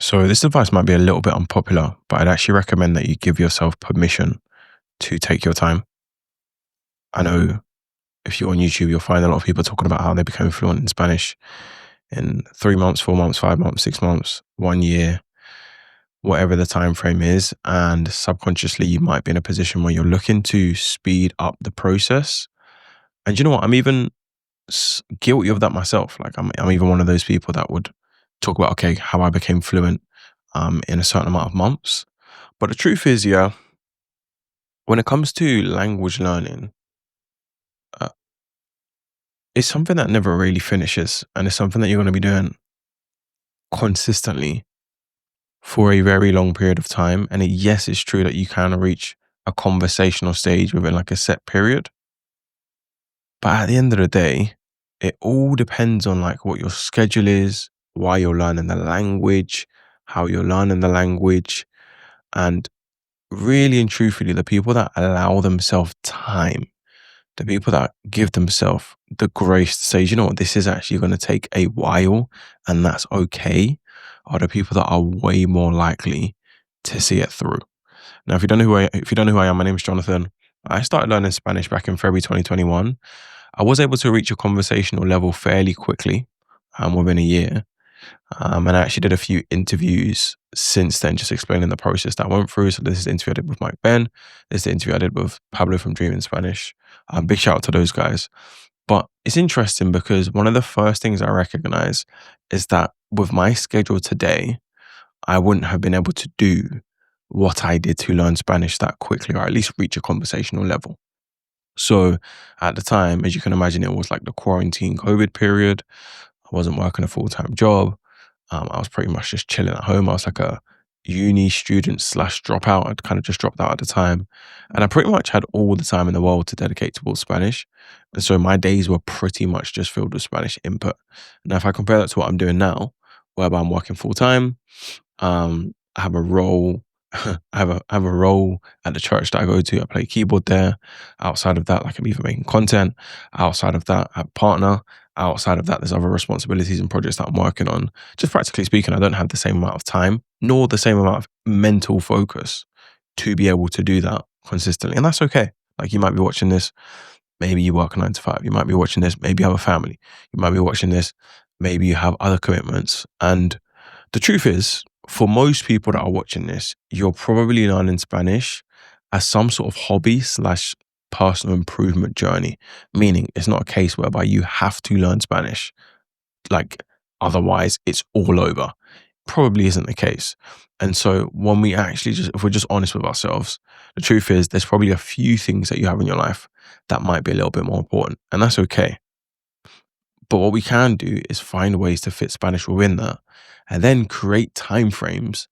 So this advice might be a little bit unpopular, but I'd actually recommend that you give yourself permission to take your time. I know if you're on YouTube, you'll find a lot of people talking about how they become fluent in Spanish in 3 months, 4 months, 5 months, 6 months, 1 year, whatever the time frame is. And subconsciously, you might be in a position where you're looking to speed up the process. And you know what? I'm even guilty of that myself. Like I'm even one of those people that would talk about, okay, how I became fluent in a certain amount of months. But the truth is, yeah, when it comes to language learning, uh, it's something that never really finishes, and it's something that you're going to be doing consistently for a very long period of time. And yes, it's true that you can reach a conversational stage within like a set period, but at the end of the day, it all depends on like what your schedule is, why you're learning the language, how you're learning the language, and really and truthfully, the people that allow themselves time, the people that give themselves the grace to say, you know what, this is actually going to take a while and that's okay, are the people that are way more likely to see it through. Now, if you don't know who I am, my name is Jonathan. I started learning Spanish back in February 2021. I was able to reach a conversational level fairly quickly, within a year. And I actually did a few interviews since then, just explaining the process that I went through. So this is the interview I did with Mike Ben. This is the interview I did with Pablo from Dream in Spanish. Big shout out to those guys. But it's interesting because one of the first things I recognize is that with my schedule today, I wouldn't have been able to do what I did to learn Spanish that quickly, or at least reach a conversational level. So at the time, as you can imagine, it was like the quarantine COVID period. I wasn't working a full-time job. I was pretty much just chilling at home. I was like a uni student slash dropout. I'd kind of just dropped out at the time. And I pretty much had all the time in the world to dedicate towards Spanish. And so my days were pretty much just filled with Spanish input. Now, if I compare that to what I'm doing now, whereby I'm working full time, I have a role. I have a role at the church that I go to. I play keyboard there. Outside of that, like I'm even making content. Outside of that, I have a partner. Outside of that, there's other responsibilities and projects that I'm working on. Just practically speaking, I don't have the same amount of time nor the same amount of mental focus to be able to do that consistently. And that's okay. Like you might be watching this, maybe you work 9 to 5. You might be watching this, maybe you have a family. You might be watching this, maybe you have other commitments. And the truth is, for most people that are watching this, you're probably learning Spanish as some sort of hobby slash personal improvement journey. Meaning it's not a case whereby you have to learn Spanish. Like otherwise it's all over. Probably isn't the case. And so when we actually if we're just honest with ourselves, the truth is there's probably a few things that you have in your life that might be a little bit more important. And that's okay. But what we can do is find ways to fit Spanish within that and then create timeframes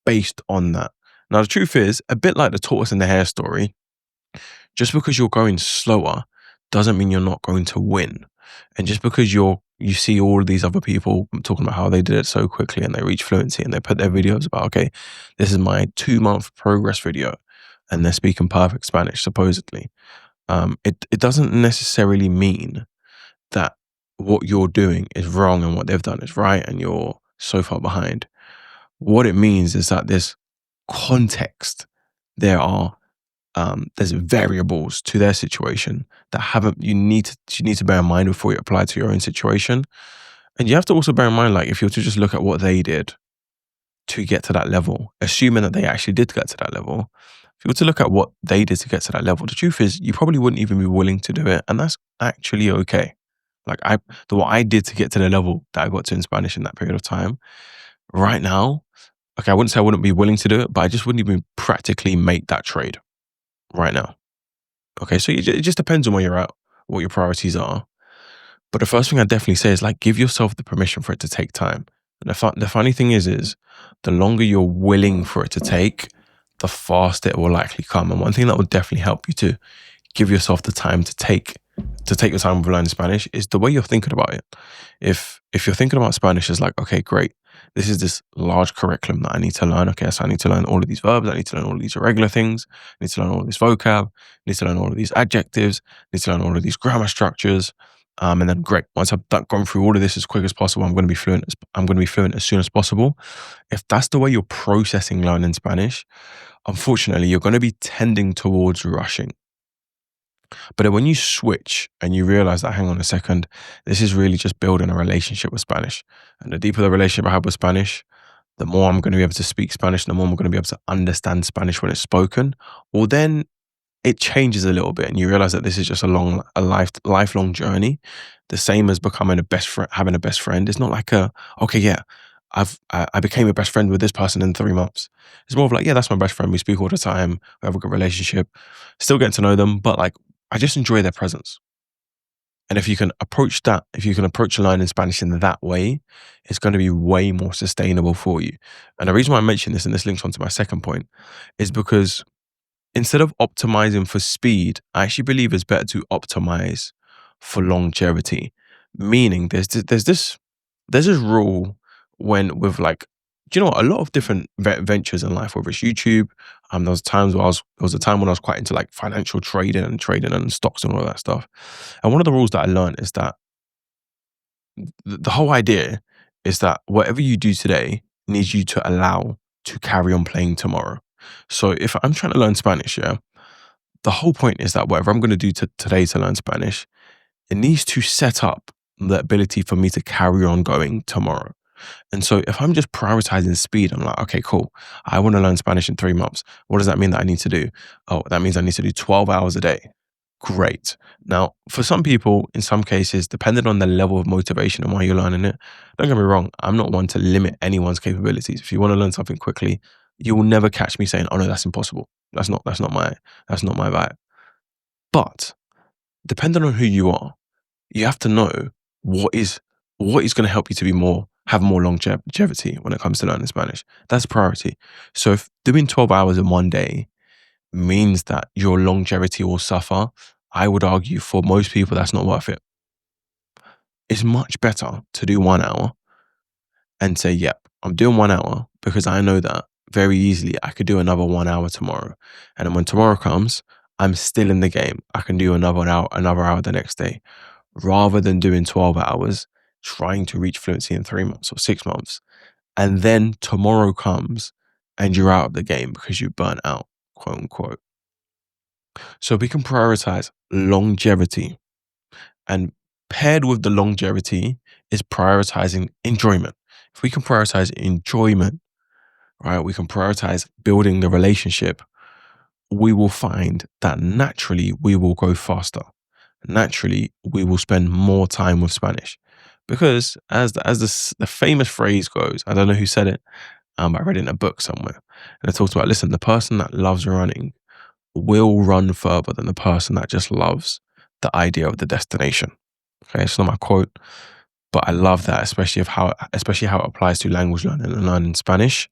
based on that. Now, the truth is, a bit like the tortoise and the hare story, just because you're going slower doesn't mean you're not going to win. And just because you see all of these other people talking about how they did it so quickly and they reach fluency and they put their videos about, okay, this is my 2 month progress video and they're speaking perfect Spanish, supposedly. It doesn't necessarily mean that what you're doing is wrong and what they've done is right and you're so far behind. What it means is that there's context. There's variables to their situation that haven't you need to bear in mind before you apply to your own situation. And you have to also bear in mind, like if you're to just look at what they did to get to that level, assuming that they actually did get to that level, if you were to look at what they did to get to that level, the truth is you probably wouldn't even be willing to do it. And that's actually okay. Like what I did to get to the level that I got to in Spanish in that period of time, right now, okay, I wouldn't say I wouldn't be willing to do it, but I just wouldn't even practically make that trade right now. Okay, so it just depends on where you're at, what your priorities are. But the first thing I definitely say is like give yourself the permission for it to take time. And the funny thing is the longer you're willing for it to take, the faster it will likely come. And one thing that will definitely help you to give yourself the time to take your time with learning Spanish is the way you're thinking about it. If you're thinking about Spanish as like, okay, great, this is this large curriculum that I need to learn. Okay, so I need to learn all of these verbs. I need to learn all of these irregular things. I need to learn all of this vocab. I need to learn all of these adjectives. I need to learn all of these grammar structures. And then great. Once I've gone through all of this as quick as possible, I'm going to be fluent. I'm going to be fluent as soon as possible. If that's the way you're processing learning Spanish, unfortunately, you're going to be tending towards rushing. But then when you switch and you realize that, hang on a second, this is really just building a relationship with Spanish. And the deeper the relationship I have with Spanish, the more I'm going to be able to speak Spanish, the more I'm going to be able to understand Spanish when it's spoken. Well, then it changes a little bit, and you realize that this is just lifelong journey. The same as becoming a best friend, having a best friend. It's not like okay, yeah, I became a best friend with this person in 3 months. It's more of like, yeah, that's my best friend. We speak all the time. We have a good relationship. Still getting to know them, but like I just enjoy their presence. And if you can approach that, if you can approach learning Spanish in that way, it's going to be way more sustainable for you. And the reason why I mention this, and this links on to my second point, is because instead of optimizing for speed, I actually believe it's better to optimize for longevity. Meaning there's this rule when with like, do you know what? A lot of different ventures in life, whether it's YouTube, there was times where there was a time when I was quite into like financial trading and stocks and all that stuff. And one of the rules that I learned is that the whole idea is that whatever you do today needs you to allow to carry on playing tomorrow. So if I'm trying to learn Spanish, yeah, the whole point is that whatever I'm going to do today to learn Spanish, it needs to set up the ability for me to carry on going tomorrow. And so if I'm just prioritizing speed, I'm like, okay, cool. I want to learn Spanish in 3 months. What does that mean that I need to do? Oh, that means I need to do 12 hours a day. Great. Now, for some people, in some cases, depending on the level of motivation and why you're learning it, don't get me wrong, I'm not one to limit anyone's capabilities. If you want to learn something quickly, you will never catch me saying, "Oh no, that's impossible." That's not my vibe. But depending on who you are, you have to know what is what is going to help you to have more longevity when it comes to learning Spanish. That's priority. So if doing 12 hours in one day means that your longevity will suffer, I would argue for most people that's not worth it. It's much better to do 1 hour and say, yep, I'm doing 1 hour because I know that very easily I could do another 1 hour tomorrow. And then when tomorrow comes, I'm still in the game. I can do another hour the next day, rather than doing 12 hours, trying to reach fluency in 3 months or 6 months. And then tomorrow comes and you're out of the game because you burnt out, quote unquote. So we can prioritize longevity, and paired with the longevity is prioritizing enjoyment. If we can prioritize enjoyment, right, we can prioritize building the relationship, we will find that naturally we will go faster. Naturally, we will spend more time with Spanish. Because the famous phrase goes, I don't know who said it, but I read it in a book somewhere. And it talks about, listen, the person that loves running will run further than the person that just loves the idea of the destination. Okay, it's not my quote, but I love that, especially how it applies to language learning and learning Spanish.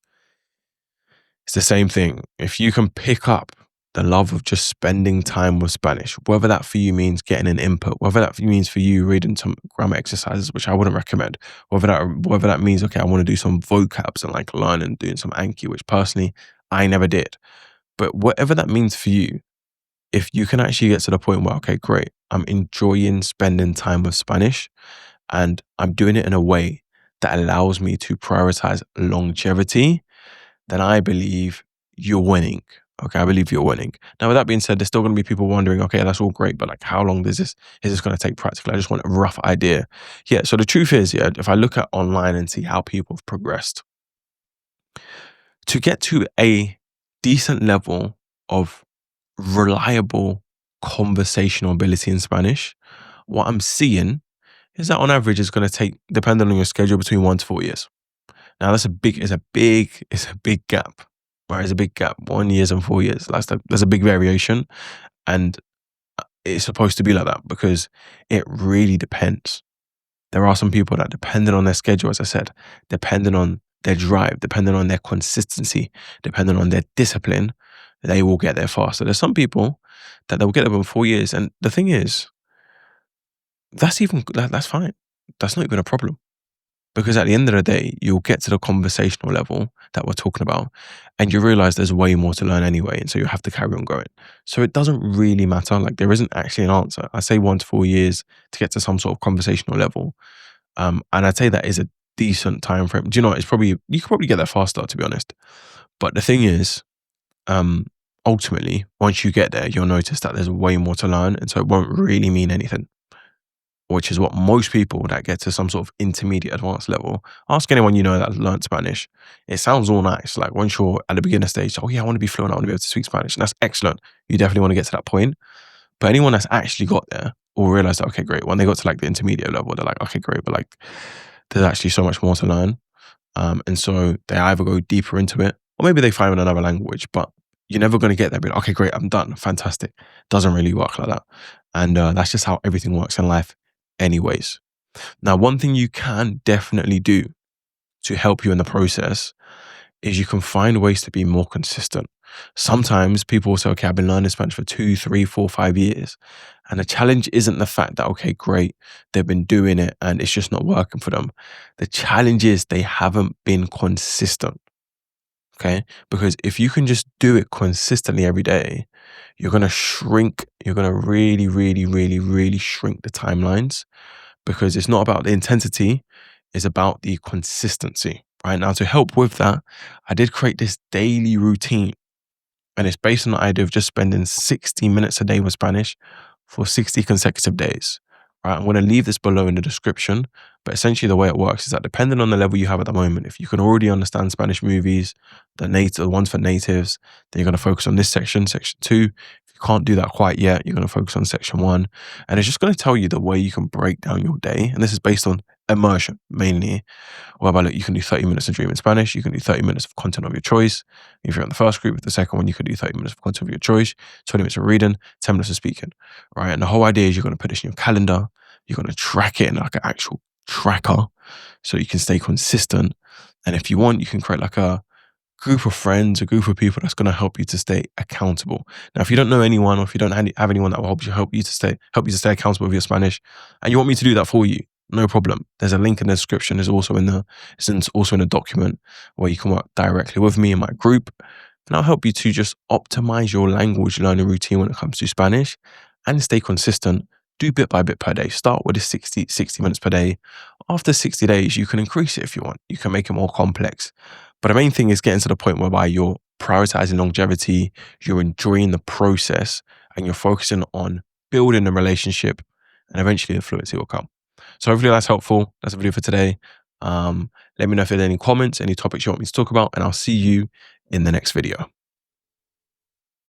It's the same thing. If you can pick up the love of just spending time with Spanish, whether that for you means getting an input, whether that means for you reading some grammar exercises, which I wouldn't recommend, whether that means, okay, I want to do some vocabs and like learn and doing some Anki, which personally I never did. But whatever that means for you, if you can actually get to the point where, okay, great, I'm enjoying spending time with Spanish and I'm doing it in a way that allows me to prioritize longevity, then I believe you're winning. Okay, I believe you're winning. Now, with that being said, there's still going to be people wondering, okay, that's all great, but like, how long is this going to take practically? I just want a rough idea. Yeah, so the truth is, yeah, if I look at online and see how people have progressed, to get to a decent level of reliable conversational ability in Spanish, what I'm seeing is that on average it's going to take, depending on your schedule, between 1 to 4 years. Now it's a big gap. Right, it's a big gap. 1 year and 4 years. There's a big variation, and it's supposed to be like that because it really depends. There are some people that, depending on their schedule, as I said, depending on their drive, depending on their consistency, depending on their discipline, they will get there faster. There's some people that they'll get there in 4 years, and the thing is, that's fine. That's not even a problem. Because at the end of the day, you'll get to the conversational level that we're talking about, and you realize there's way more to learn anyway. And so you have to carry on going. So it doesn't really matter. Like, there isn't actually an answer. I say 1 to 4 years to get to some sort of conversational level. And I'd say that is a decent time frame. Do you know what? It's probably, you could probably get there faster, to be honest. But the thing is, um, ultimately, once you get there, you'll notice that there's way more to learn. And so it won't really mean anything, which is what most people that get to some sort of intermediate advanced level, ask anyone you know that learned Spanish. It sounds all nice. Like, once you're at the beginner stage, oh yeah, I want to be fluent, I want to be able to speak Spanish. And that's excellent. You definitely want to get to that point. But anyone that's actually got there will realize that, okay, great. When they got to like the intermediate level, they're like, okay, great. But like, there's actually so much more to learn. And so they either go deeper into it, or maybe they find another language, but you're never going to get there. But okay, great, I'm done. Fantastic. Doesn't really work like that. And that's just how everything works in life anyways. Now, one thing you can definitely do to help you in the process is you can find ways to be more consistent. Sometimes people will say, okay, I've been learning Spanish for 2, 3, 4, 5 years. And the challenge isn't the fact that, okay, great, they've been doing it and it's just not working for them. The challenge is they haven't been consistent. Okay. Because if you can just do it consistently every day, you're going to shrink, you're going to really, really, really, really shrink the timelines, because it's not about the intensity, it's about the consistency. Right now, to help with that, I did create this daily routine, and it's based on the idea of just spending 60 minutes a day with Spanish for 60 consecutive days. Right, I'm going to leave this below in the description, but essentially the way it works is that depending on the level you have at the moment, if you can already understand Spanish movies, the ones for natives, then you're going to focus on this section, section 2. If you can't do that quite yet, you're going to focus on section 1. And it's just going to tell you the way you can break down your day. And this is based on immersion mainly, whereby, look, you can do 30 minutes of Dream in Spanish, you can do 30 minutes of content of your choice. If you're in the first group, with the second one, you could do 30 minutes of content of your choice, 20 minutes of reading, 10 minutes of speaking, right? And the whole idea is you're going to put this in your calendar, you're going to track it in like an actual tracker so you can stay consistent. And if you want, you can create like a group of friends, a group of people that's going to help you to stay accountable. Now, if you don't know anyone, or if you don't have anyone that will help you to stay accountable with your Spanish, and you want me to do that for you, no problem. There's a link in the description. It's also in the document where you can work directly with me in my group, and I'll help you to just optimize your language learning routine when it comes to Spanish and stay consistent. Do bit by bit per day. Start with the 60 minutes per day. After 60 days, you can increase it if you want. You can make it more complex. But the main thing is getting to the point whereby you're prioritizing longevity, you're enjoying the process, and you're focusing on building a relationship, and eventually the fluency will come. So hopefully that's helpful. That's the video for today. Let me know if there's any comments, any topics you want me to talk about, and I'll see you in the next video.